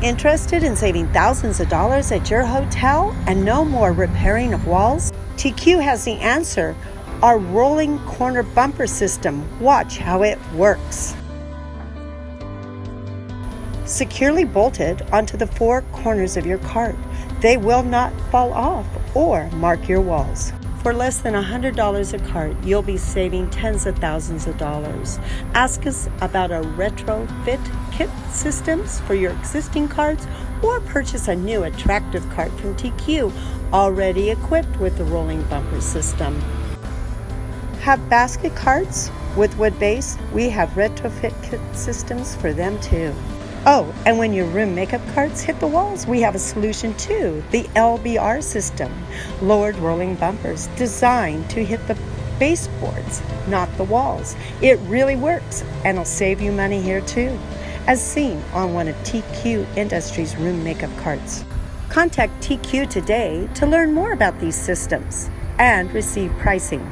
Interested in saving thousands of dollars at your hotel and no more repairing of walls? TQ has the answer. Our rolling corner bumper system. Watch how it works. Securely bolted onto the four corners of your cart. They will not fall off or mark your walls. For less than $100 a cart, you'll be saving tens of thousands of dollars. Ask us about our retrofit kit systems for your existing carts or purchase a new attractive cart from TQ already equipped with the rolling bumper system. Have basket carts with wood base? We have retrofit kit systems for them too. Oh, and when your room makeup carts hit the walls, we have a solution too, the LBR system, lowered rolling bumpers designed to hit the baseboards, not the walls. It really works and will save you money here too, as seen on one of TQ Industries room makeup carts. Contact TQ today to learn more about these systems and receive pricing.